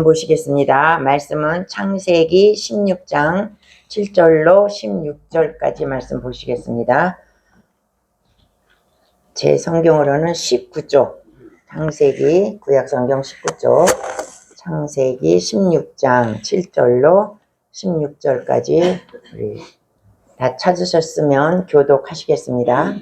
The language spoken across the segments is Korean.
말씀 보시겠습니다. 말씀은 창세기 16장 7절로 16절까지 말씀 보시겠습니다. 제 성경으로는 19쪽, 창세기 구약성경 19쪽, 창세기 16장 7절로 16절까지 우리 다 찾으셨으면 교독하시겠습니다.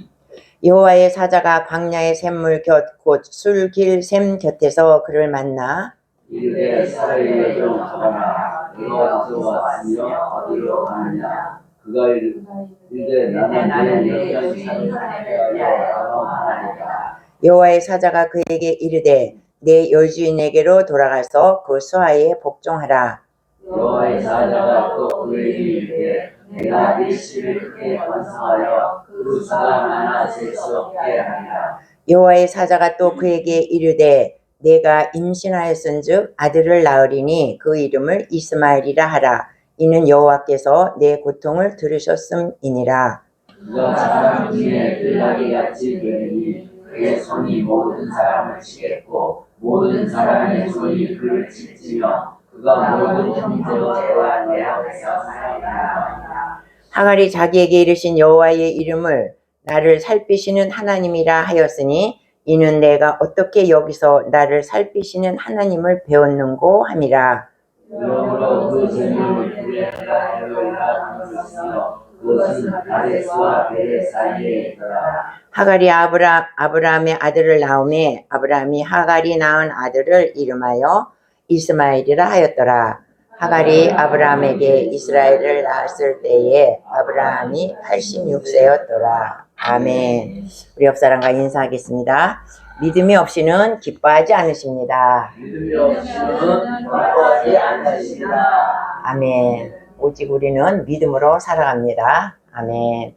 여호와의 사자가 광야의 샘물 곁 곧 술길 샘 곁에서 그를 만나 이르되 이스라엘의 종 가라 너가 어디서 왔으며 어디로 가느냐. 그가 이르되 나는 내 여편 사람을 대하여 가노하나이다. 여호와의 사자가 그에게 이르되 내 여주인에게로 돌아가서 그 수하에 복종하라. 여호와의 사자가 또 그에게 이르되 내가 일시를 크게 번성하여 그 수가 많아 셀 수 없게 하리라. 여호와의 사자가 또 그에게 이르되 내가 임신하였은즉 아들을 낳으리니 그 이름을 이스마엘이라 하라. 이는 여호와께서 내 고통을 들으셨음이니라. 그가 사람 중에 들나귀 같이 되리니 그의 손이 모든 사람을 치겠고 모든 사람의 손이 그를 찢으며 그가 모든 형제로 대화하여서 살리라. 하갈이 자기에게 이르신 여호와의 이름을 나를 살피시는 하나님이라 하였으니 이는 내가 어떻게 여기서 나를 살피시는 하나님을 배웠는고 함이라. 그러므로 그 제목을 구레라 하려이라 하였으며 그것은 가데스와 베레 사이에 있더라. 하갈이 아브라함의 아들을 낳음에 아브라함이 하갈이 낳은 아들을 이름하여 이스마엘이라 하였더라. 하갈이 아브라함에게 이스라엘을 낳았을 때에 아브라함이 86세였더라. 아멘. 우리 옆사람과 인사하겠습니다. 믿음이 없이는 기뻐하지 않으십니다. 믿음이 없이는 기뻐하지 않으시리라. 아멘. 오직 우리는 믿음으로 살아갑니다. 아멘.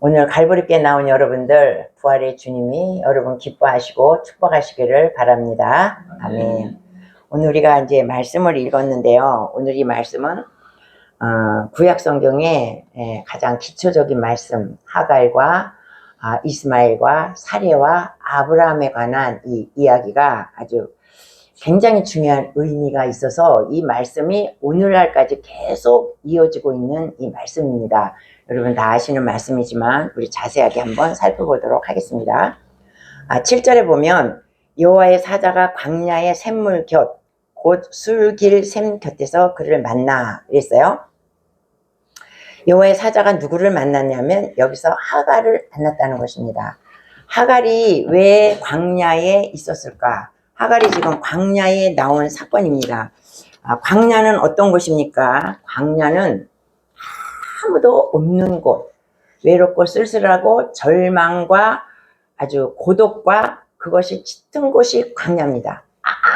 오늘 갈보리께 나온 여러분들, 부활의 주님이 여러분 기뻐하시고 축복하시기를 바랍니다. 아멘. 오늘 우리가 이제 말씀을 읽었는데요. 오늘 이 말씀은 구약 성경의 가장 기초적인 말씀, 하갈과 이스마엘과 사레와 아브라함에 관한 이 이야기가 아주 굉장히 중요한 의미가 있어서 이 말씀이 오늘날까지 계속 이어지고 있는 이 말씀입니다. 여러분 다 아시는 말씀이지만 우리 자세하게 한번 살펴보도록 하겠습니다. 7절에 보면 여호와의 사자가 광야의 샘물 곁 곧 술길 샘 곁에서 그를 만나 그랬어요. 여호와의 사자가 누구를 만났냐면 여기서 하갈을 만났다는 것입니다. 하갈이 왜 광야에 있었을까? 하갈이 지금 광야에 나온 사건입니다. 광야는 어떤 곳입니까? 광야는 아무도 없는 곳, 외롭고 쓸쓸하고 절망과 아주 고독과 그것이 짙은 곳이 광야입니다.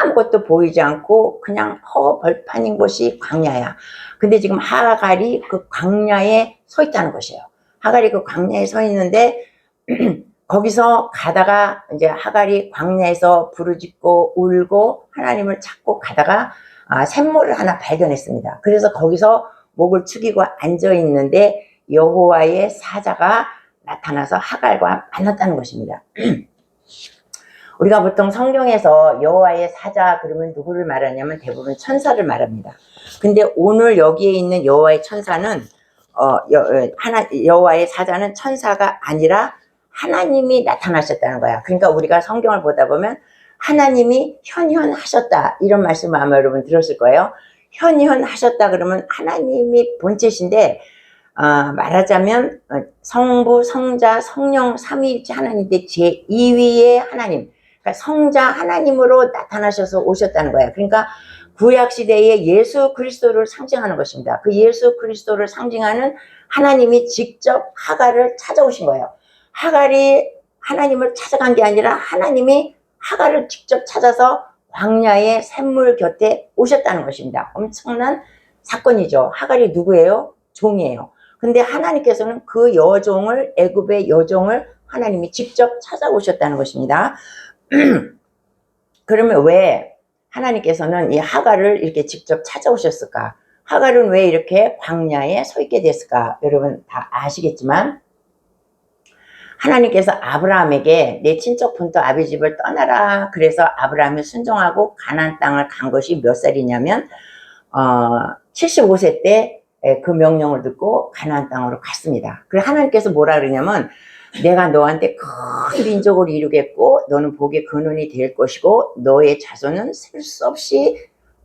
아무것도 보이지 않고 그냥 허벌판인 곳이 광야야. 근데 지금 하갈이 그 광야에 서 있다는 것이에요. 하갈이 그 광야에 서 있는데 거기서 가다가 이제 하갈이 광야에서 부르짖고 울고 하나님을 찾고 가다가 샘물을 하나 발견했습니다. 그래서 거기서 목을 축이고 앉아 있는데 여호와의 사자가 나타나서 하갈과 만났다는 것입니다. 우리가 보통 성경에서 여호와의 사자 그러면 누구를 말하냐면 대부분 천사를 말합니다. 근데 오늘 여기에 있는 여호와의 천사는 여호와의 사자는 천사가 아니라 하나님이 나타나셨다는 거야. 그러니까 우리가 성경을 보다 보면 하나님이 현현하셨다 이런 말씀을 아마 여러분 들었을 거예요. 현현하셨다 그러면 하나님이 본체신데 말하자면 성부, 성자, 성령 삼위일체 하나님인데 제2위의 하나님, 그러니까 성자 하나님으로 나타나셔서 오셨다는 거예요. 그러니까 구약시대의 예수 그리스도를 상징하는 것입니다. 그 예수 그리스도를 상징하는 하나님이 직접 하갈을 찾아오신 거예요. 하갈이 하나님을 찾아간 게 아니라 하나님이 하갈을 직접 찾아서 광야의 샘물 곁에 오셨다는 것입니다. 엄청난 사건이죠. 하갈이 누구예요? 종이에요. 근데 하나님께서는 그 여종을, 애굽의 여종을 하나님이 직접 찾아오셨다는 것입니다. 그러면 왜 하나님께서는 이 하갈을 이렇게 직접 찾아오셨을까? 하갈은 왜 이렇게 광야에 서 있게 됐을까? 여러분 다 아시겠지만 하나님께서 아브라함에게 내 친척분터 아비 집을 떠나라. 그래서 아브라함이 순종하고 가나안 땅을 간 것이 몇 살이냐면 75세 때 그 명령을 듣고 가나안 땅으로 갔습니다. 그래서 하나님께서 뭐라 그러냐면 내가 너한테 큰 민족을 이루겠고 너는 복의 근원이 될 것이고 너의 자손은 셀 수 없이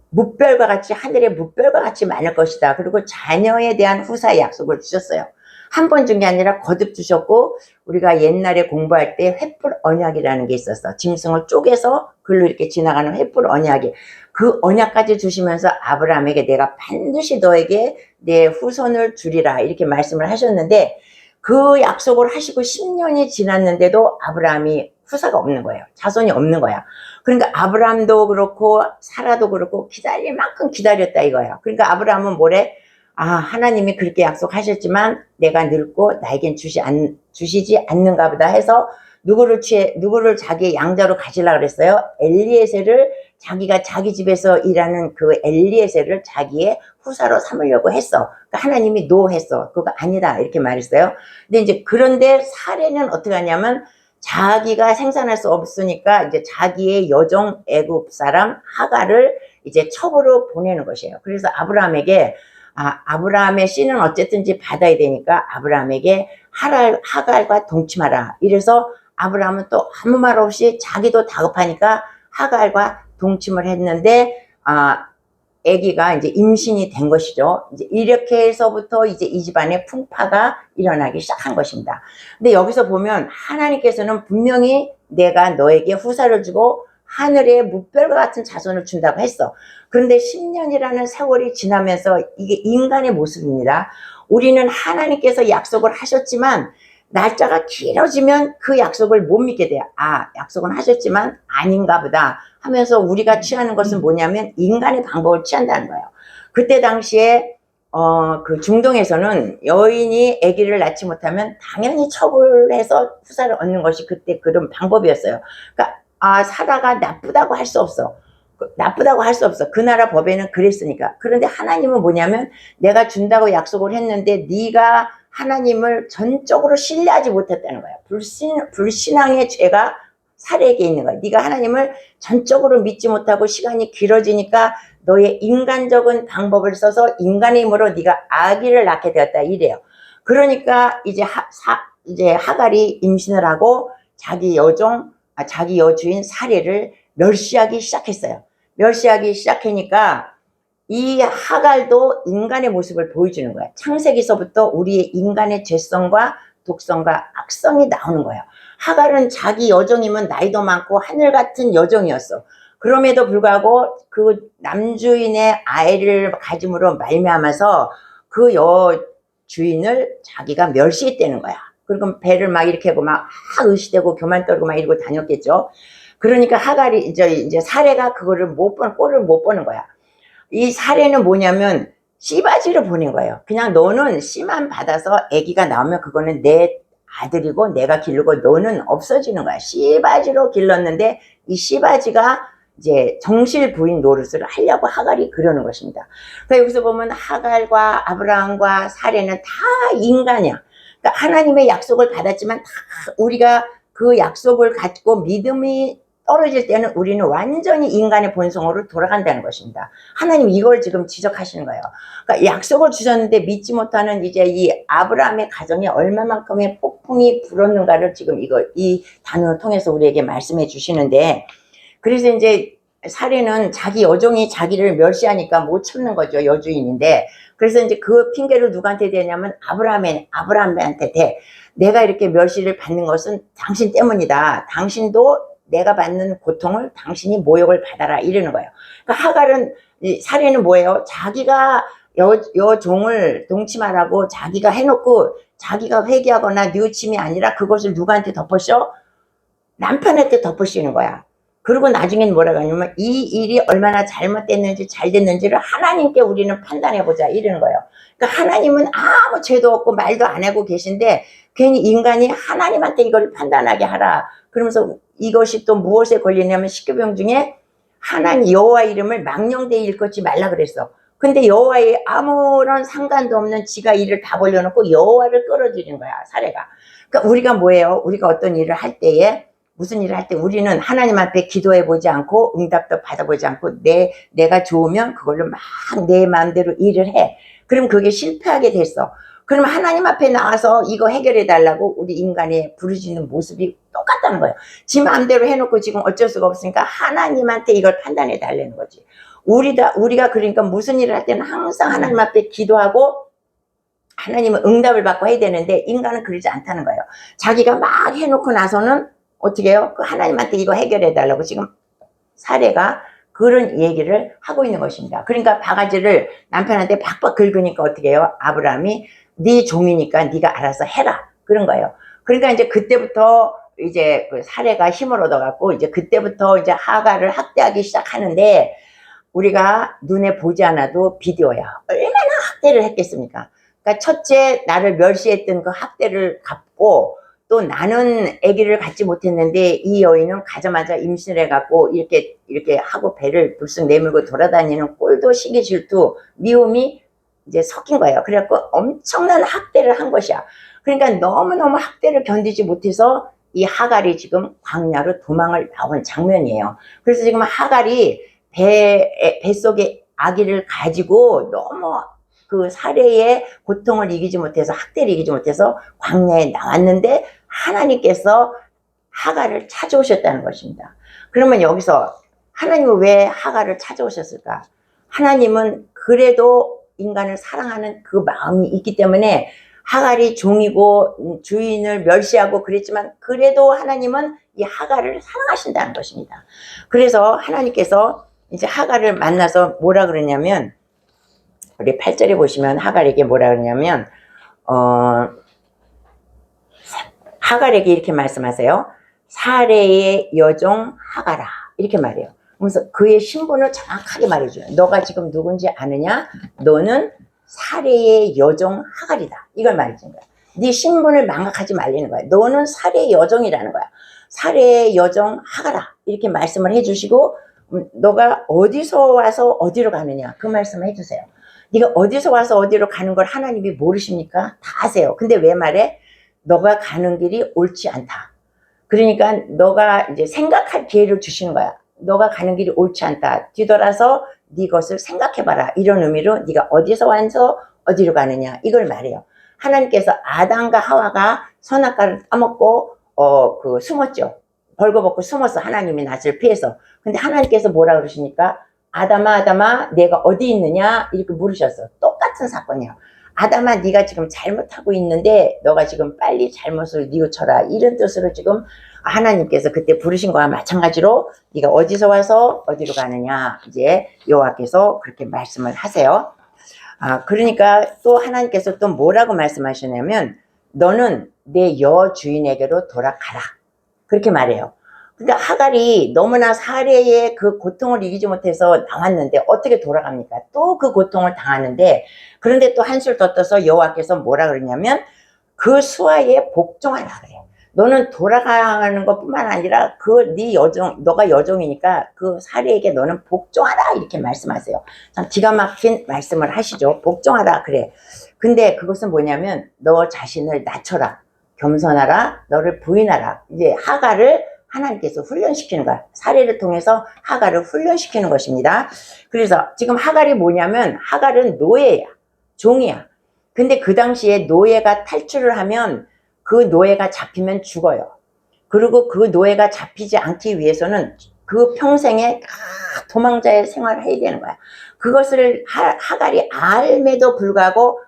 무별과 같이 하늘의 무별과 같이 많을 것이다. 그리고 자녀에 대한 후사의 약속을 주셨어요. 한 번 준 게 아니라 거듭 주셨고 우리가 옛날에 공부할 때 횃불 언약이라는 게 있었어. 짐승을 쪼개서 글로 이렇게 지나가는 횃불 언약이 그 언약까지 주시면서 아브라함에게 내가 반드시 너에게 내 후손을 주리라 이렇게 말씀을 하셨는데 그 약속을 하시고 10년이 지났는데도 아브라함이 후사가 없는 거예요. 자손이 없는 거야. 그러니까 아브라함도 그렇고 사라도 그렇고 기다릴 만큼 기다렸다 이거예요. 그러니까 아브라함은 뭐래? 하나님이 그렇게 약속하셨지만 내가 늙고 나에겐 주시지 않는가 보다 해서 누구를 자기 양자로 가지려고 그랬어요? 엘리에셀을 자기가 자기 집에서 일하는 그 엘리에셀을 자기의 후사로 삼으려고 했어. 그러니까 하나님이 노했어. 그거 아니다. 이렇게 말했어요. 근데 이제 그런데 사례는 어떻게 하냐면 자기가 생산할 수 없으니까 이제 자기의 여종 애굽 사람 하갈을 이제 첩으로 보내는 것이에요. 그래서 아브라함에게 아브라함의 씨는 어쨌든지 받아야 되니까 아브라함에게 하갈과 동침하라. 이래서 아브라함은 또 아무 말 없이 자기도 다급하니까 하갈과 동침을 했는데 아기가 이제 임신이 된 것이죠. 이제 이렇게 해서부터 이제 이 집안에 풍파가 일어나기 시작한 것입니다. 근데 여기서 보면 하나님께서는 분명히 내가 너에게 후사를 주고 하늘에 무별과 같은 자손을 준다고 했어. 그런데 10년이라는 세월이 지나면서 이게 인간의 모습입니다. 우리는 하나님께서 약속을 하셨지만 날짜가 길어지면 그 약속을 못 믿게 돼요. 약속은 하셨지만 아닌가 보다 하면서 우리가 취하는 것은 뭐냐면 인간의 방법을 취한다는 거예요. 그때 당시에 그 중동에서는 여인이 아기를 낳지 못하면 당연히 처벌해서 후사를 얻는 것이 그때 그런 방법이었어요. 그러니까 사라가 나쁘다고 할 수 없어. 나쁘다고 할 수 없어. 그 나라 법에는 그랬으니까. 그런데 하나님은 뭐냐면 내가 준다고 약속을 했는데 네가 하나님을 전적으로 신뢰하지 못했다는 거야. 불신앙의 죄가 사례에게 있는 거야. 네가 하나님을 전적으로 믿지 못하고 시간이 길어지니까 너의 인간적인 방법을 써서 인간의 힘으로 네가 아기를 낳게 되었다 이래요. 그러니까 이제 하갈이 임신을 하고 자기 여주인 사례를 멸시하기 시작했어요. 멸시하기 시작하니까 이 하갈도 인간의 모습을 보여주는 거야. 창세기서부터 우리의 인간의 죄성과 독성과 악성이 나오는 거예요. 하갈은 자기 여종이면 나이도 많고 하늘 같은 여종이었어. 그럼에도 불구하고 그 남주인의 아이를 가짐으로 말미암아서 그 여주인을 자기가 멸시했다는 거야. 그리고 배를 막 이렇게 하고 막 의시되고 교만 떨고 막 이러고 다녔겠죠. 그러니까 하갈이 이제 사례가 그거를 꼴을 못 보는 거야. 이 사례는 뭐냐면 씨바지를 보낸 거예요. 그냥 너는 씨만 받아서 아기가 나오면 그거는 내 아들이고 내가 기르고 너는 없어지는 거야. 씨바지로 길렀는데 이 씨바지가 이제 정실 부인 노릇을 하려고 하갈이 그러는 것입니다. 그러니까 여기서 보면 하갈과 아브라함과 사례는 다 인간이야. 그러니까 하나님의 약속을 받았지만 다 우리가 그 약속을 갖고 믿음이 떨어질 때는 우리는 완전히 인간의 본성으로 돌아간다는 것입니다. 하나님 이걸 지금 지적하시는 거예요. 그러니까 약속을 주셨는데 믿지 못하는 이제 이 아브라함의 가정에 얼마만큼의 폭풍이 불었는가를 지금 이 단어를 통해서 우리에게 말씀해 주시는데, 그래서 이제 사례는 자기 여종이 자기를 멸시하니까 못 참는 거죠. 여주인인데. 그래서 이제 그 핑계를 누구한테 대냐면 아브라함한테 대. 내가 이렇게 멸시를 받는 것은 당신 때문이다. 당신도 내가 받는 고통을 당신이 모욕을 받아라 이러는 거예요. 그러니까 하갈은 사례는 뭐예요? 자기가 여종을 동침하라고 자기가 해놓고 자기가 회개하거나 뉘우침이 아니라 그것을 누구한테 덮으셔? 남편한테 덮으시는 거야. 그리고 나중엔 뭐라고 하냐면 이 일이 얼마나 잘못됐는지 잘 됐는지를 하나님께 우리는 판단해보자 이러는 거예요. 그러니까 하나님은 아무 죄도 없고 말도 안 하고 계신데 괜히 인간이 하나님한테 이걸 판단하게 하라. 그러면서 이것이 또 무엇에 걸리냐면 십계명 중에 하나님 여호와 이름을 망령되이 일컫지 말라 그랬어. 근데 여호와의 아무런 상관도 없는 지가 일을 다 벌려놓고 여호와를 끌어들이는 거야, 사례가. 그러니까 우리가 뭐예요? 우리가 어떤 일을 할 때에, 무슨 일을 할 때 우리는 하나님 앞에 기도해 보지 않고 응답도 받아보지 않고 내가 좋으면 그걸로 막 내 마음대로 일을 해. 그럼 그게 실패하게 됐어. 그럼 하나님 앞에 나와서 이거 해결해 달라고 우리 인간의 부르짖는 모습이 똑같다는 거예요. 지 마음대로 해놓고 지금 어쩔 수가 없으니까 하나님한테 이걸 판단해 달라는 거지. 우리가 그러니까 무슨 일을 할 때는 항상 하나님 앞에 기도하고 하나님은 응답을 받고 해야 되는데 인간은 그러지 않다는 거예요. 자기가 막 해놓고 나서는 어떻게 해요? 그 하나님한테 이거 해결해 달라고 지금 사례가 그런 얘기를 하고 있는 것입니다. 그러니까 바가지를 남편한테 박박 긁으니까 어떻게 해요? 아브라함이 네 종이니까 네가 알아서 해라, 그런 거예요. 그러니까 이제 그때부터 이제 그 사례가 힘을 얻어갖고 이제 그때부터 이제 하가를 학대하기 시작하는데, 우리가 눈에 보지 않아도 비디오야. 얼마나 학대를 했겠습니까? 그러니까 첫째, 나를 멸시했던 그 학대를 갚고, 또 나는 아기를 갖지 못했는데 이 여인은 가자마자 임신을 해갖고 이렇게 하고 배를 불쑥 내밀고 돌아다니는 꼴도 시기 질투 미움이 이제 섞인 거예요. 그래갖고 엄청난 학대를 한 것이야. 그러니까 너무너무 학대를 견디지 못해서 이 하갈이 지금 광야로 도망을 나온 장면이에요. 그래서 지금 하갈이 뱃속에 아기를 가지고 너무 그 사례의 고통을 이기지 못해서, 학대를 이기지 못해서 광야에 나왔는데 하나님께서 하갈을 찾아오셨다는 것입니다. 그러면 여기서 하나님은 왜 하갈을 찾아오셨을까? 하나님은 그래도 인간을 사랑하는 그 마음이 있기 때문에 하갈이 종이고 주인을 멸시하고 그랬지만 그래도 하나님은 이 하갈을 사랑하신다는 것입니다. 그래서 하나님께서 이제 하갈을 만나서 뭐라 그러냐면, 우리 8절에 보시면 하갈에게 뭐라 그러냐면 하갈에게 이렇게 말씀하세요. 사레의 여종 하갈아, 이렇게 말해요. 그래서 그의 신분을 정확하게 말해줘요. 너가 지금 누군지 아느냐? 너는 사레의 여종 하갈이다, 이걸 말해주는 거야. 네 신분을 망각하지 말라는 거야. 너는 사레의 여종이라는 거야. 사레의 여종 하갈아, 이렇게 말씀을 해주시고, 너가 어디서 와서 어디로 가느냐, 그 말씀을 해주세요. 네가 어디서 와서 어디로 가는 걸 하나님이 모르십니까? 다 아세요. 근데 왜 말해? 너가 가는 길이 옳지 않다. 그러니까 너가 이제 생각할 기회를 주시는 거야. 너가 가는 길이 옳지 않다. 뒤돌아서 네 것을 생각해봐라. 이런 의미로 네가 어디서 와서 어디로 가느냐, 이걸 말해요. 하나님께서 아담과 하와가 선악과를 따먹고 숨었죠. 벌거벗고 숨어서 하나님의 낯을 피해서. 근데 하나님께서 뭐라 그러시니까 아담아 아담아 내가 어디 있느냐, 이렇게 물으셨어. 똑같은 사건이야. 아담아 네가 지금 잘못하고 있는데 너가 지금 빨리 잘못을 뉘우쳐라, 이런 뜻으로 지금 하나님께서 그때 부르신 거와 마찬가지로 네가 어디서 와서 어디로 가느냐, 이제 여호와께서 그렇게 말씀을 하세요. 그러니까 또 하나님께서 또 뭐라고 말씀하시냐면 너는 내 여주인에게로 돌아가라, 그렇게 말해요. 그러니까 하갈이 너무나 사례의 그 고통을 이기지 못해서 나왔는데 어떻게 돌아갑니까? 또 그 고통을 당하는데, 그런데 또 한술 더 떠서 여호와께서 뭐라 그러냐면 그 수하에 복종하라 그래요. 너는 돌아가는 것뿐만 아니라 네 여종, 너가 여종이니까 그 사례에게 너는 복종하라, 이렇게 말씀하세요. 참 기가 막힌 말씀을 하시죠. 복종하라 그래. 근데 그것은 뭐냐면 너 자신을 낮춰라, 겸손하라, 너를 부인하라. 이제 하갈을 하나님께서 훈련시키는 거야. 사례를 통해서 하갈을 훈련시키는 것입니다. 그래서 지금 하갈이 뭐냐면 하갈은 노예야, 종이야. 근데 그 당시에 노예가 탈출을 하면 그 노예가 잡히면 죽어요. 그리고 그 노예가 잡히지 않기 위해서는 그 평생에 도망자의 생활을 해야 되는 거야. 그것을 하갈이 알매도 불구하고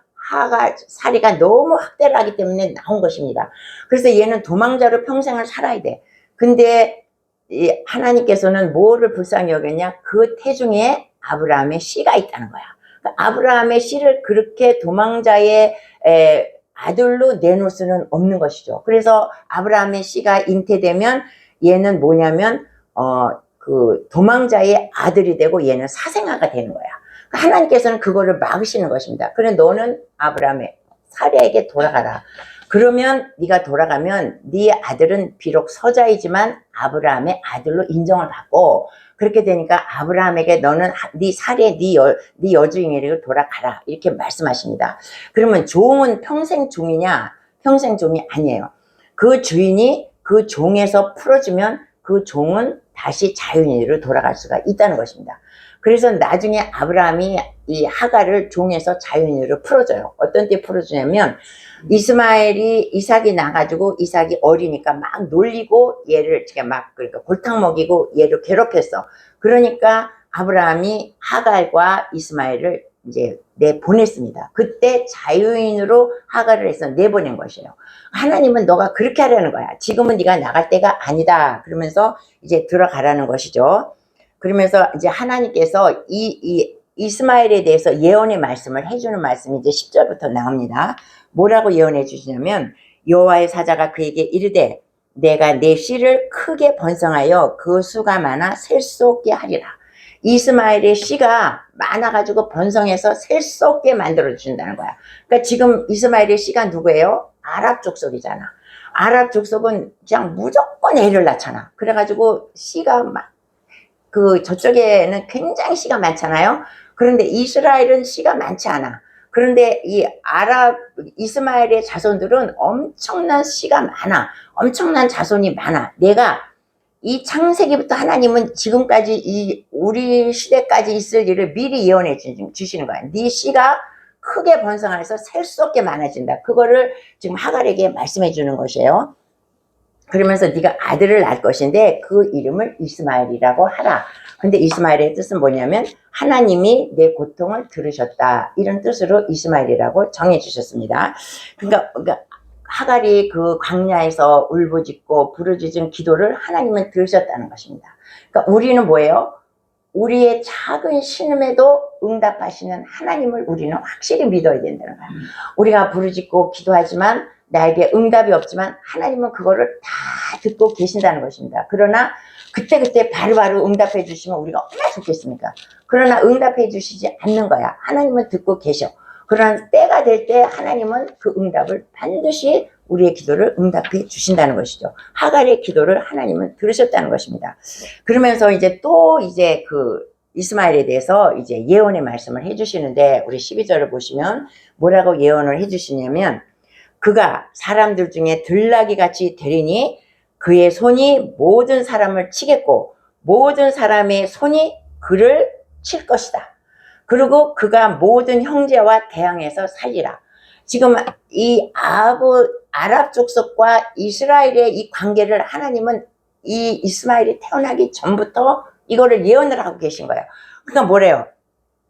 사례가 너무 학대를 하기 때문에 나온 것입니다. 그래서 얘는 도망자로 평생을 살아야 돼. 근데 하나님께서는 뭐를 불쌍히 여겼냐? 그 태중에 아브라함의 씨가 있다는 거야. 아브라함의 씨를 그렇게 도망자의 아들로 내놓을 수는 없는 것이죠. 그래서 아브라함의 씨가 잉태되면 얘는 뭐냐면 그 도망자의 아들이 되고 얘는 사생아가 되는 거야. 하나님께서는 그거를 막으시는 것입니다. 그래 너는 아브라함의 사례에게 돌아가라. 그러면 네가 돌아가면 네 아들은 비록 서자이지만 아브라함의 아들로 인정을 받고, 그렇게 되니까 아브라함에게 너는 네 살에 네 여주인에게 돌아가라 이렇게 말씀하십니다. 그러면 종은 평생 종이냐? 평생 종이 아니에요. 그 주인이 그 종에서 풀어주면 그 종은 다시 자유인으로 돌아갈 수가 있다는 것입니다. 그래서 나중에 아브라함이 이 하갈을 종에서 자유인으로 풀어줘요. 어떤 때 풀어주냐면 이삭이 나가지고 이삭이 어리니까 막 놀리고 얘를 막 그러니까 골탕 먹이고 얘를 괴롭혔어. 그러니까 아브라함이 하갈과 이스마엘을 이제 내보냈습니다. 그때 자유인으로 하갈을 해서 내보낸 것이에요. 하나님은 너가 그렇게 하려는 거야. 지금은 네가 나갈 때가 아니다. 그러면서 이제 들어가라는 것이죠. 그러면서 이제 하나님께서 이 이스마엘에 대해서 예언의 말씀을 해주는 말씀이 이제 10절부터 나옵니다. 뭐라고 예언해 주시냐면 여호와의 사자가 그에게 이르되 내가 내 씨를 크게 번성하여 그 수가 많아 셀 수 없게 하리라. 이스마엘의 씨가 많아가지고 번성해서 셀 수 없게 만들어 주신다는 거야. 그러니까 지금 이스마엘의 씨가 누구예요? 아랍 족속이잖아. 아랍 족속은 그냥 무조건 애를 낳잖아. 그래가지고 씨가 막 저쪽에는 굉장히 씨가 많잖아요. 그런데 이스라엘은 씨가 많지 않아. 그런데 이 이스마엘의 자손들은 엄청난 씨가 많아. 엄청난 자손이 많아. 내가 이 창세기부터 하나님은 지금까지 우리 시대까지 있을 일을 미리 예언해 주시는 거야. 네 씨가 크게 번성해서 셀 수 없게 많아진다. 그거를 지금 하갈에게 말씀해 주는 것이에요. 그러면서 네가 아들을 낳을 것인데 그 이름을 이스마엘이라고 하라. 근데 이스마엘의 뜻은 뭐냐면 하나님이 내 고통을 들으셨다. 이런 뜻으로 이스마엘이라고 정해 주셨습니다. 그러니까 하갈이 그 광야에서 울부짖고 부르짖은 기도를 하나님은 들으셨다는 것입니다. 그러니까 우리는 뭐예요? 우리의 작은 신음에도 응답하시는 하나님을 우리는 확실히 믿어야 된다는 거야. 우리가 부르짖고 기도하지만 나에게 응답이 없지만 하나님은 그거를 다 듣고 계신다는 것입니다. 그러나 그때 바로바로 응답해 주시면 우리가 얼마나 좋겠습니까? 그러나 응답해 주시지 않는 거야. 하나님은 듣고 계셔. 그러나 때가 될 때 하나님은 그 응답을 반드시 우리의 기도를 응답해 주신다는 것이죠. 하갈의 기도를 하나님은 들으셨다는 것입니다. 그러면서 이제 또 이제 그 이스마엘에 대해서 이제 예언의 말씀을 해주시는데 우리 12절을 보시면 뭐라고 예언을 해주시냐면 그가 사람들 중에 들나귀 같이 되리니 그의 손이 모든 사람을 치겠고 모든 사람의 손이 그를 칠 것이다. 그리고 그가 모든 형제와 대항해서 살리라. 지금 이 아랍 족속과 이스라엘의 이 관계를 하나님은 이 이스마엘이 태어나기 전부터 이거를 예언을 하고 계신 거예요. 그러니까 뭐래요?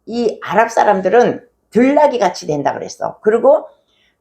이 아랍 사람들은 들나귀 같이 된다 그랬어. 그리고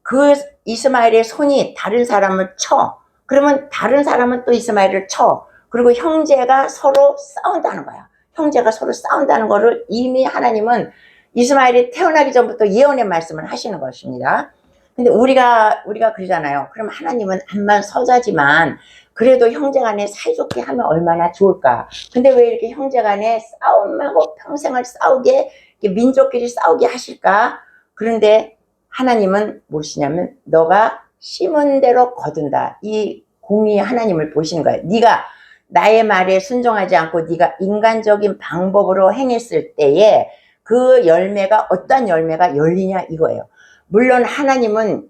그 이스마엘의 손이 다른 사람을 쳐. 그러면 다른 사람은 또 이스마엘을 쳐. 그리고 형제가 서로 싸운다는 거야. 형제가 서로 싸운다는 거를 이미 하나님은 이스마엘이 태어나기 전부터 예언의 말씀을 하시는 것입니다. 근데 우리가 그러잖아요. 그럼 하나님은 암만 서자지만 그래도 형제간에 사이좋게 하면 얼마나 좋을까. 근데 왜 이렇게 형제간에 싸움하고 평생을 싸우게 민족끼리 싸우게 하실까. 그런데 하나님은 무엇이냐면 너가 심은 대로 거둔다. 이 공의 하나님을 보시는 거예요. 네가 나의 말에 순종하지 않고 네가 인간적인 방법으로 행했을 때에 그 열매가 어떤 열매가 열리냐 이거예요. 물론 하나님은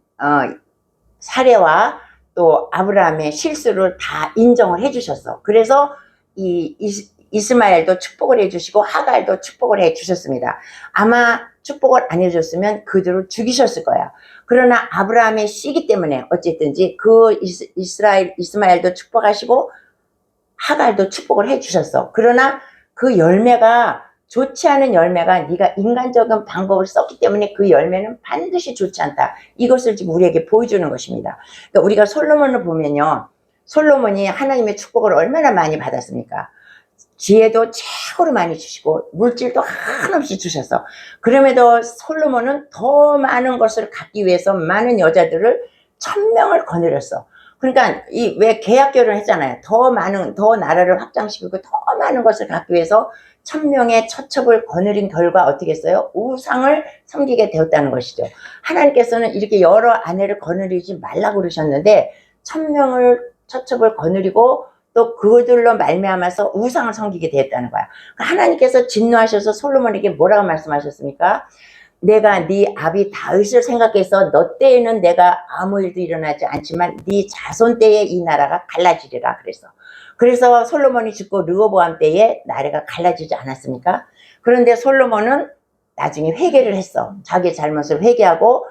사례와 또 아브라함의 실수를 다 인정을 해주셨어. 그래서 이스마엘도 축복을 해주시고 하갈도 축복을 해주셨습니다. 아마 축복을 안 해줬으면 그들을 죽이셨을 거야. 그러나 아브라함의 씨기 때문에 어쨌든지 그 이스마엘도 축복하시고 하갈도 축복을 해주셨어. 그러나 그 열매가 좋지 않은 열매가 네가 인간적인 방법을 썼기 때문에 그 열매는 반드시 좋지 않다. 이것을 지금 우리에게 보여주는 것입니다. 그러니까 우리가 솔로몬을 보면요. 솔로몬이 하나님의 축복을 얼마나 많이 받았습니까? 지혜도 최고로 많이 주시고 물질도 한없이 주셨어. 그럼에도 솔로몬은 더 많은 것을 갖기 위해서 많은 여자들을 1000명을 거느렸어. 그러니까 왜 계약 결혼을 했잖아요. 더 나라를 확장시키고 더 많은 것을 갖기 위해서 1000명의 처첩을 거느린 결과 어떻게 했어요? 우상을 섬기게 되었다는 것이죠. 하나님께서는 이렇게 여러 아내를 거느리지 말라고 그러셨는데 1000명을 처첩을 거느리고 또 그들로 말미암아서 우상을 섬기게 되었다는 거야. 하나님께서 진노하셔서 솔로몬에게 뭐라고 말씀하셨습니까? 내가 네 아비 다윗을 생각해서 너 때에는 내가 아무 일도 일어나지 않지만 네 자손 때에 이 나라가 갈라지리라 그랬어. 그래서 솔로몬이 죽고 르호보암 때에 나라가 갈라지지 않았습니까? 그런데 솔로몬은 나중에 회개를 했어. 자기 잘못을 회개하고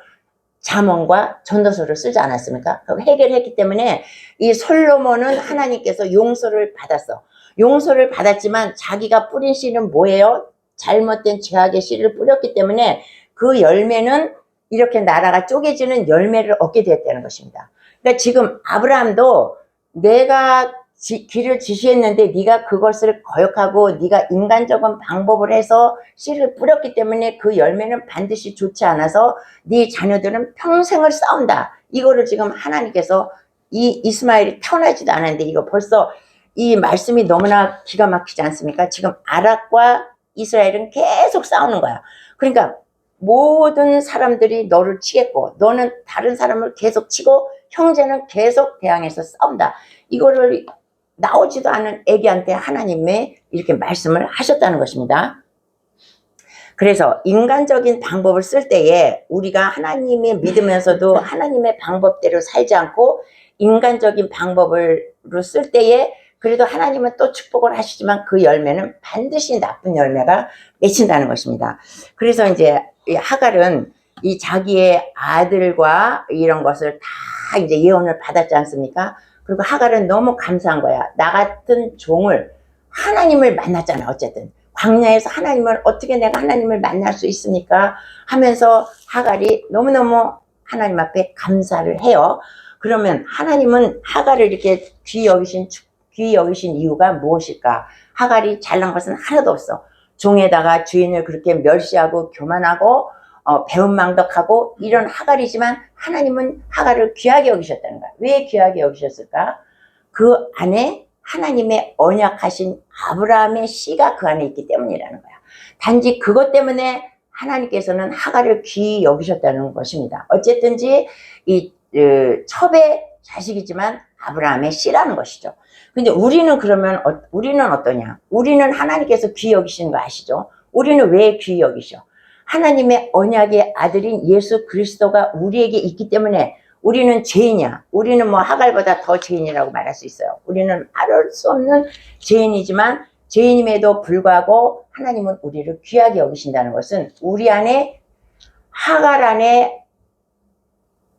잠언과 전도서를 쓰지 않았습니까? 회개를 했기 때문에 이 솔로몬은 하나님께서 용서를 받았어. 용서를 받았지만 자기가 뿌린 씨는 뭐예요? 잘못된 죄악의 씨를 뿌렸기 때문에 그 열매는 이렇게 나라가 쪼개지는 열매를 얻게 되었다는 것입니다. 그러니까 지금 아브라함도 내가 길을 지시했는데 네가 그것을 거역하고 네가 인간적인 방법을 해서 씨를 뿌렸기 때문에 그 열매는 반드시 좋지 않아서 네 자녀들은 평생을 싸운다. 이거를 지금 하나님께서 이 이스마엘이 태어나지도 않았는데 이거 벌써 이 말씀이 너무나 기가 막히지 않습니까? 지금 아락과 이스라엘은 계속 싸우는 거야. 그러니까 모든 사람들이 너를 치겠고 너는 다른 사람을 계속 치고 형제는 계속 대항해서 싸운다. 이거를 나오지도 않은 애기한테 하나님의 이렇게 말씀을 하셨다는 것입니다. 그래서 인간적인 방법을 쓸 때에 우리가 하나님의 믿으면서도 하나님의 방법대로 살지 않고 인간적인 방법으로 쓸 때에 그래도 하나님은 또 축복을 하시지만 그 열매는 반드시 나쁜 열매가 맺힌다는 것입니다. 그래서 이제 하갈은 이 자기의 아들과 이런 것을 다 이제 예언을 받았지 않습니까? 그리고 하갈은 너무 감사한 거야. 나 같은 종을 하나님을 만났잖아. 어쨌든 광야에서 하나님을 어떻게 내가 하나님을 만날 수 있습니까? 하면서 하갈이 너무너무 하나님 앞에 감사를 해요. 그러면 하나님은 하갈을 이렇게 귀히 여기신 이유가 무엇일까? 하갈이 잘난 것은 하나도 없어. 종에다가 주인을 그렇게 멸시하고 교만하고 배은망덕하고 이런 하갈이지만 하나님은 하갈을 귀하게 여기셨다는 거야. 왜 귀하게 여기셨을까? 그 안에 하나님의 언약하신 아브라함의 씨가 그 안에 있기 때문이라는 거야. 단지 그것 때문에 하나님께서는 하갈을 귀히 여기셨다는 것입니다. 어쨌든지 이 첩의 자식이지만 아브라함의 씨라는 것이죠. 근데 우리는 그러면 우리는 어떠냐? 우리는 하나님께서 귀히 여기시는 거 아시죠? 우리는 왜 귀히 여기셔? 하나님의 언약의 아들인 예수 그리스도가 우리에게 있기 때문에 우리는 죄인이야. 우리는 뭐 하갈보다 더 죄인이라고 말할 수 있어요. 우리는 말할 수 없는 죄인이지만 죄인임에도 불구하고 하나님은 우리를 귀하게 여기신다는 것은 우리 안에 하갈 안에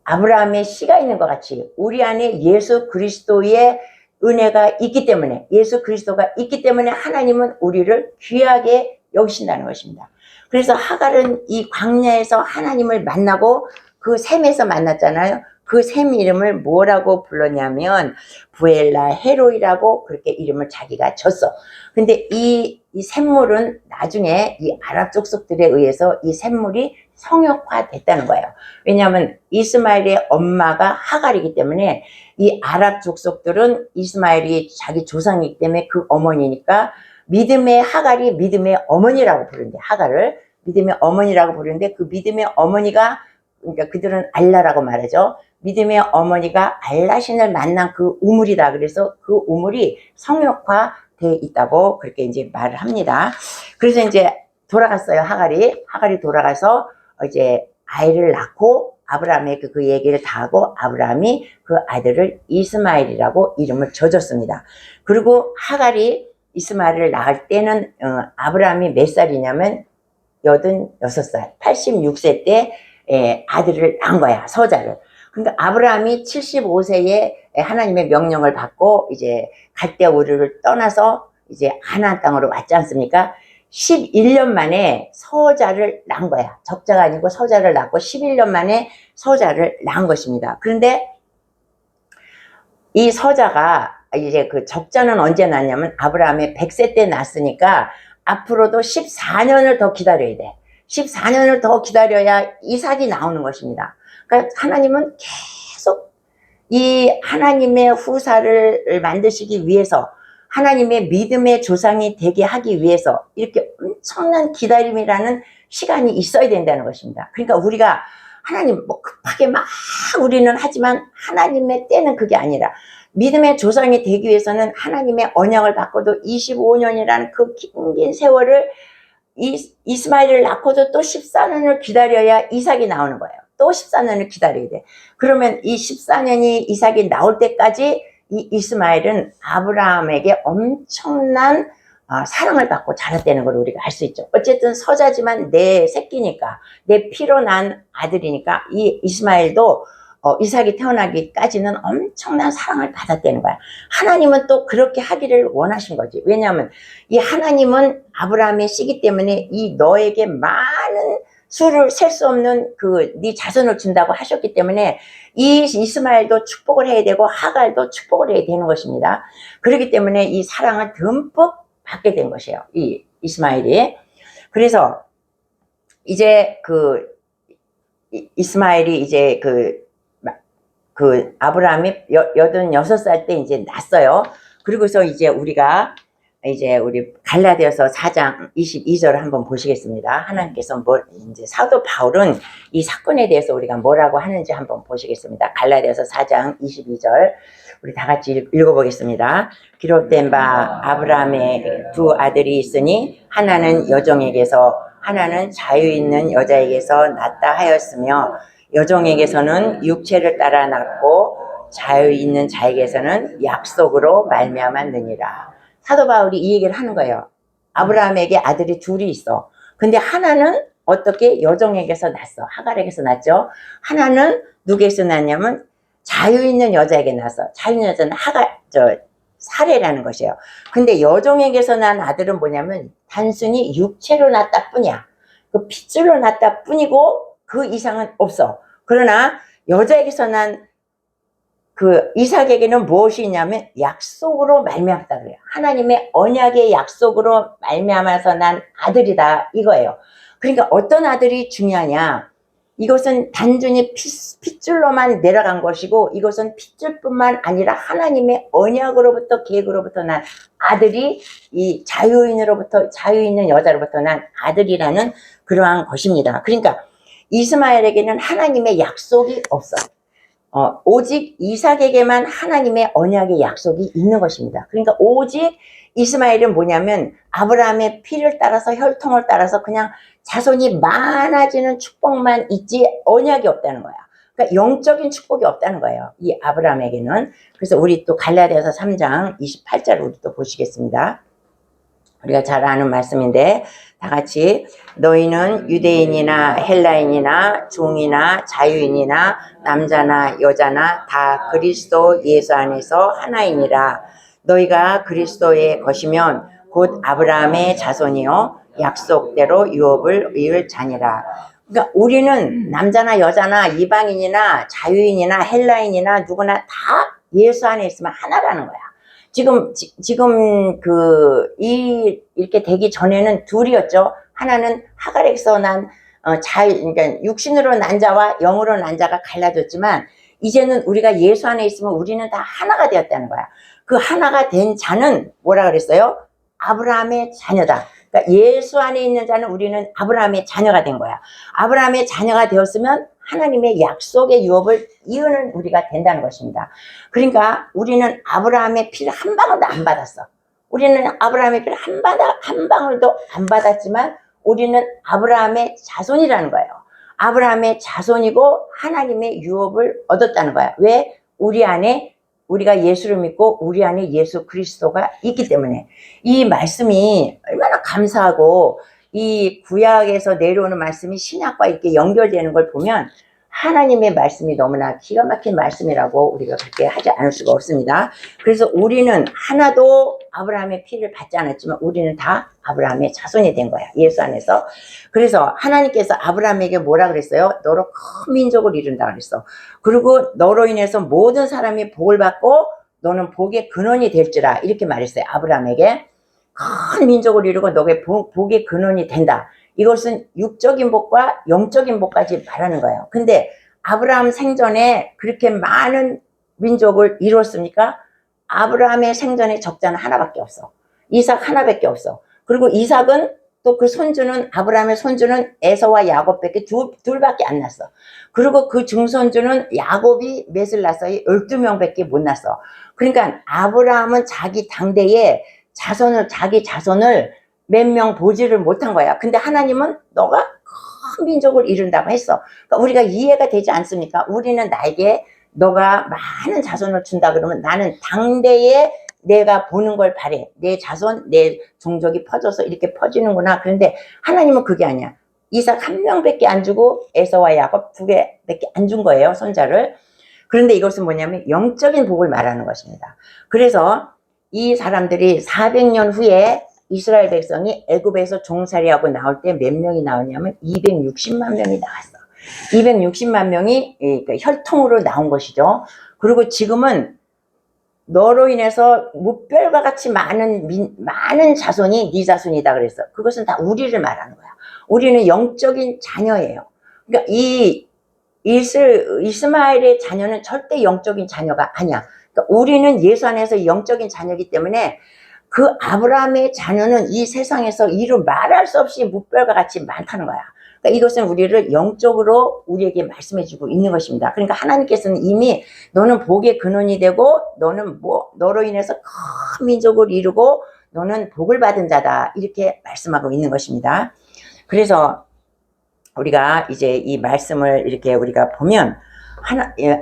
아브라함의 씨가 있는 것 같이 우리 안에 예수 그리스도의 은혜가 있기 때문에 예수 그리스도가 있기 때문에 하나님은 우리를 귀하게 여기신다는 것입니다. 그래서 하갈은 이 광야에서 하나님을 만나고 그 샘에서 만났잖아요. 그 샘 이름을 뭐라고 불렀냐면 부엘라 헤로이라고 그렇게 이름을 자기가 줬어. 근데 이 샘물은 나중에 이 아랍 족속들에 의해서 이 샘물이 성역화됐다는 거예요. 왜냐하면 이스마엘의 엄마가 하갈이기 때문에 이 아랍 족속들은 이스마엘이 자기 조상이기 때문에 그 어머니니까 믿음의 하갈이 믿음의 어머니라고 부르는데 하갈을 믿음의 어머니라고 부르는데 그 믿음의 어머니가 그러니까 그들은 알라라고 말하죠. 믿음의 어머니가 알라신을 만난 그 우물이다. 그래서 그 우물이 성역화되어 있다고 그렇게 이제 말을 합니다. 그래서 이제 돌아갔어요. 하갈이 돌아가서 이제 아이를 낳고 아브라함에게 그 얘기를 다 하고 아브라함이 그 아들을 이스마엘이라고 이름을 지어줬습니다. 그리고 하갈이 이스마엘을 낳을 때는 아브라함이 몇 살이냐면 86살, 86세 때 아들을 낳은 거야, 서자를. 그러니까 아브라함이 75세에 하나님의 명령을 받고 이제 갈대 우르를 떠나서 이제 가나안 땅으로 왔지 않습니까? 11년 만에 서자를 낳은 거야. 적자가 아니고 서자를 낳고 11년 만에 서자를 낳은 것입니다. 그런데 이 서자가 이제 그 적자는 언제 낳냐면 아브라함의 100세 때 낳았으니까 앞으로도 14년을 더 기다려야 돼. 14년을 더 기다려야 이삭이 나오는 것입니다. 그러니까 하나님은 계속 이 하나님의 후사를 만드시기 위해서 하나님의 믿음의 조상이 되게 하기 위해서 이렇게 엄청난 기다림이라는 시간이 있어야 된다는 것입니다. 그러니까 우리가 하나님 뭐 급하게 막 우리는 하지만 하나님의 때는 그게 아니라 믿음의 조상이 되기 위해서는 하나님의 언약을 받고도 25년이라는 그 긴 세월을 이스마엘을 낳고도 또 14년을 기다려야 이삭이 나오는 거예요. 또 14년을 기다려야 돼. 그러면 이 14년이 이삭이 나올 때까지 이 이스마엘은 아브라함에게 엄청난 사랑을 받고 자랐다는 걸 우리가 알 수 있죠. 어쨌든 서자지만 내 새끼니까, 내 피로 난 아들이니까 이 이스마엘도 이삭이 태어나기까지는 엄청난 사랑을 받았다는 거야. 하나님은 또 그렇게 하기를 원하신 거지. 왜냐하면 이 하나님은 아브라함의 씨기 때문에 이 너에게 많은 수를 셀 수 없는 네 자손을 준다고 하셨기 때문에 이 이스마엘도 축복을 해야 되고 하갈도 축복을 해야 되는 것입니다. 그렇기 때문에 이 사랑을 듬뿍 받게 된 것이에요. 이 이스마엘이. 그래서 이제 이스마엘이 이제 아브라함이 86살 때 이제 났어요. 그리고서 이제 우리 갈라디아서 4장 22절을 한번 보시겠습니다. 하나님께서 이제 사도 바울은 이 사건에 대해서 우리가 뭐라고 하는지 한번 보시겠습니다. 갈라디아서 4장 22절 우리 다 같이 읽어보겠습니다. 기록된 바 아브라함의 두 아들이 있으니 하나는 여종에게서 하나는 자유 있는 여자에게서 낳다 하였으며 여종에게서는 육체를 따라 낳고 자유 있는 자에게서는 약속으로 말미암았느니라. 사도 바울이 이 얘기를 하는 거예요. 아브라함에게 아들이 둘이 있어. 근데 하나는 어떻게 여종에게서 낳았어. 하갈에게서 낳았죠. 하나는 누구에게서 낳냐면 자유 있는 여자에게 낳았어. 자유 있는 여자는 사레라는 것이에요. 근데 여종에게서 낳은 아들은 뭐냐면 단순히 육체로 낳았다 뿐이야. 그 핏줄로 낳았다 뿐이고 그 이상은 없어. 그러나 여자에게서 난 이삭에게는 무엇이 있냐면 약속으로 말미암았다 그래요. 하나님의 언약의 약속으로 말미암아서 난 아들이다 이거예요. 그러니까 어떤 아들이 중요하냐? 이것은 단순히 핏줄로만 내려간 것이고 이것은 핏줄뿐만 아니라 하나님의 언약으로부터 계획으로부터 난 아들이 이 자유 있는 여자로부터 난 아들이라는 그러한 것입니다. 그러니까 이스마엘에게는 하나님의 약속이 없어. 오직 이삭에게만 하나님의 언약의 약속이 있는 것입니다. 그러니까 오직 이스마엘은 뭐냐면 아브라함의 피를 따라서 혈통을 따라서 그냥 자손이 많아지는 축복만 있지 언약이 없다는 거야. 그러니까 영적인 축복이 없다는 거예요. 이 아브라함에게는. 그래서 우리 또 갈라디아서 3장 28절 우리 또 보시겠습니다. 우리가 잘 아는 말씀인데 다 같이 너희는 유대인이나 헬라인이나 종이나 자유인이나 남자나 여자나 다 그리스도 예수 안에서 하나이니라. 너희가 그리스도의 것이면 곧 아브라함의 자손이요 약속대로 유업을 이을 자니라. 그러니까 우리는 남자나 여자나 이방인이나 자유인이나 헬라인이나 누구나 다 예수 안에 있으면 하나라는 거야. 지금 이렇게 되기 전에는 둘이었죠. 하나는 하갈에게서 난 그러니까 육신으로 난 자와 영으로 난 자가 갈라졌지만 이제는 우리가 예수 안에 있으면 우리는 다 하나가 되었다는 거야. 그 하나가 된 자는 뭐라 그랬어요? 아브라함의 자녀다. 그러니까 예수 안에 있는 자는 우리는 아브라함의 자녀가 된 거야. 아브라함의 자녀가 되었으면 하나님의 약속의 유업을 이으는 우리가 된다는 것입니다. 그러니까 우리는 아브라함의 피를 한 방울도 안 받았어. 우리는 아브라함의 피를 한 방울도 안 받았지만 우리는 아브라함의 자손이라는 거예요. 아브라함의 자손이고 하나님의 유업을 얻었다는 거야. 왜? 우리가 예수를 믿고 우리 안에 예수 그리스도가 있기 때문에. 이 말씀이 얼마나 감사하고 이 구약에서 내려오는 말씀이 신약과 이렇게 연결되는 걸 보면 하나님의 말씀이 너무나 기가 막힌 말씀이라고 우리가 그렇게 하지 않을 수가 없습니다. 그래서 우리는 하나도 아브라함의 피를 받지 않았지만 우리는 다 아브라함의 자손이 된 거야. 예수 안에서. 그래서 하나님께서 아브라함에게 뭐라 그랬어요? 너로 큰 민족을 이룬다 그랬어. 그리고 너로 인해서 모든 사람이 복을 받고 너는 복의 근원이 될지라 이렇게 말했어요. 아브라함에게. 큰 민족을 이루고 너의 복의 근원이 된다. 이것은 육적인 복과 영적인 복까지 말하는 거예요. 근데 아브라함 생전에 그렇게 많은 민족을 이루었습니까? 아브라함의 생전에 적자는 하나밖에 없어. 이삭 하나밖에 없어. 그리고 이삭은 또 그 손주는 아브라함의 손주는 에서와 야곱밖에 둘밖에 안 났어. 그리고 그 증손주는 야곱이 몇을 낳았어? 12명밖에 못 낳았어. 그러니까 아브라함은 자기 당대에 자기 자손을 몇 명 보지를 못한 거야. 근데 하나님은 너가 큰 민족을 이룬다고 했어. 그러니까 우리가 이해가 되지 않습니까? 우리는 나에게 너가 많은 자손을 준다 그러면 나는 당대에 내가 보는 걸 바래. 내 자손, 내 종족이 퍼져서 이렇게 퍼지는구나. 그런데 하나님은 그게 아니야. 이삭 한 명밖에 안 주고 에서와 야곱 두 개밖에 안 준 거예요, 손자를. 그런데 이것은 뭐냐면 영적인 복을 말하는 것입니다. 그래서 이 사람들이 400년 후에 이스라엘 백성이 애굽에서 종살이하고 나올 때 몇 명이 나오냐면 260만 명이 나왔어. 260만 명이 혈통으로 나온 것이죠. 그리고 지금은 너로 인해서 무별과 같이 많은 자손이 네 자손이다 그랬어. 그것은 다 우리를 말하는 거야. 우리는 영적인 자녀예요. 그러니까 이 이스마엘의 자녀는 절대 영적인 자녀가 아니야. 그러니까 우리는 예수 안에서 영적인 자녀이기 때문에 그 아브라함의 자녀는 이 세상에서 이루 말할 수 없이 무별과 같이 많다는 거야. 그러니까 이것은 우리를 영적으로 우리에게 말씀해주고 있는 것입니다. 그러니까 하나님께서는 이미 너는 복의 근원이 되고 너는 너로 인해서 큰 민족을 이루고 너는 복을 받은 자다 이렇게 말씀하고 있는 것입니다. 그래서 우리가 이제 이 말씀을 이렇게 우리가 보면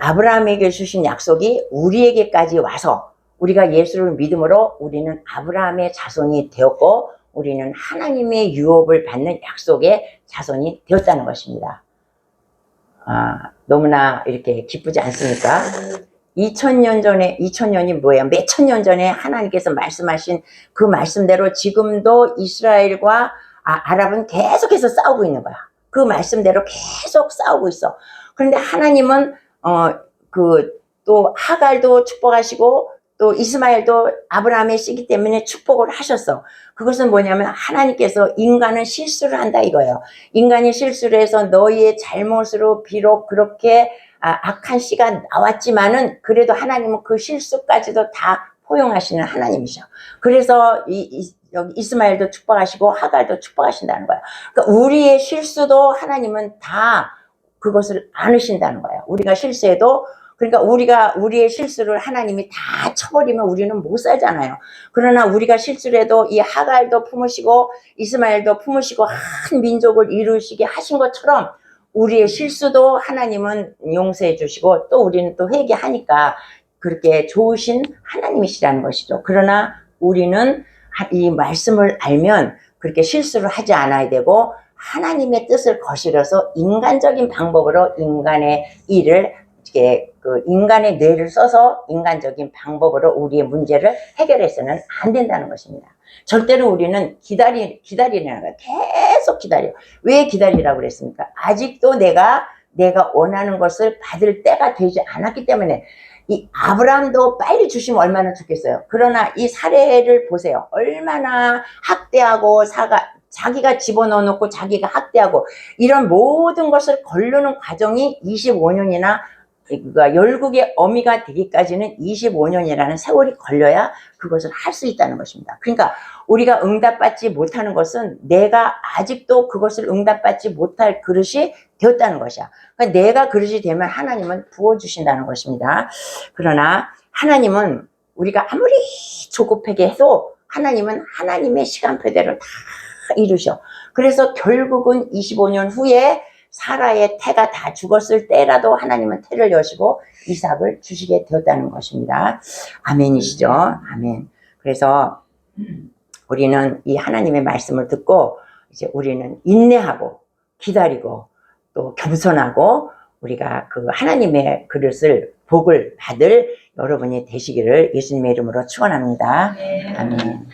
아브라함에게 주신 약속이 우리에게까지 와서 우리가 예수를 믿음으로 우리는 아브라함의 자손이 되었고 우리는 하나님의 유업을 받는 약속의 자손이 되었다는 것입니다. 너무나 이렇게 기쁘지 않습니까? 2000년이 뭐예요? 몇천 년 전에 하나님께서 말씀하신 그 말씀대로 지금도 이스라엘과 아랍은 계속해서 싸우고 있는 거야. 그 말씀대로 계속 싸우고 있어. 그런데 하나님은 또 하갈도 축복하시고 또 이스마엘도 아브라함의 씨기 때문에 축복을 하셨어. 그것은 뭐냐면 하나님께서 인간은 실수를 한다 이거예요. 인간이 실수를 해서 너희의 잘못으로 비록 그렇게 악한 씨가 나왔지만은 그래도 하나님은 그 실수까지도 다 포용하시는 하나님이셔. 그래서 여기 이스마엘도 축복하시고 하갈도 축복하신다는 거야. 그러니까 우리의 실수도 하나님은 다 그것을 안으신다는 거야. 우리가 실수해도 그러니까 우리의 실수를 하나님이 다 쳐버리면 우리는 못 살잖아요. 그러나 우리가 실수를 해도 이 하갈도 품으시고 이스마엘도 품으시고 한 민족을 이루시게 하신 것처럼 우리의 실수도 하나님은 용서해 주시고 또 우리는 또 회개하니까 그렇게 좋으신 하나님이시라는 것이죠. 그러나 우리는 이 말씀을 알면 그렇게 실수를 하지 않아야 되고 하나님의 뜻을 거스려서 인간적인 방법으로 인간의 일을 인간의 뇌를 써서 인간적인 방법으로 우리의 문제를 해결해서는 안 된다는 것입니다. 절대로 우리는 기다리는 거야. 계속 기다려. 왜 기다리라고 그랬습니까? 아직도 내가 원하는 것을 받을 때가 되지 않았기 때문에. 이 아브라함도 빨리 주시면 얼마나 좋겠어요. 그러나 이 사례를 보세요. 얼마나 학대하고 자기가 집어넣어놓고 자기가 학대하고 이런 모든 것을 거르는 과정이 25년이나 그러니까 열국의 어미가 되기까지는 25년이라는 세월이 걸려야 그것을 할 수 있다는 것입니다. 그러니까 우리가 응답받지 못하는 것은 내가 아직도 그것을 응답받지 못할 그릇이 되었다는 것이야. 그러니까 내가 그릇이 되면 하나님은 부어주신다는 것입니다. 그러나 하나님은 우리가 아무리 조급하게 해도 하나님은 하나님의 시간표대로 다 이루셔. 그래서 결국은 25년 후에 사라의 태가 다 죽었을 때라도 하나님은 태를 여시고 이삭을 주시게 되었다는 것입니다. 아멘이시죠? 아멘. 그래서 우리는 이 하나님의 말씀을 듣고 이제 우리는 인내하고 기다리고 또 겸손하고 우리가 그 하나님의 그릇을 복을 받을 여러분이 되시기를 예수님의 이름으로 축원합니다. 아멘.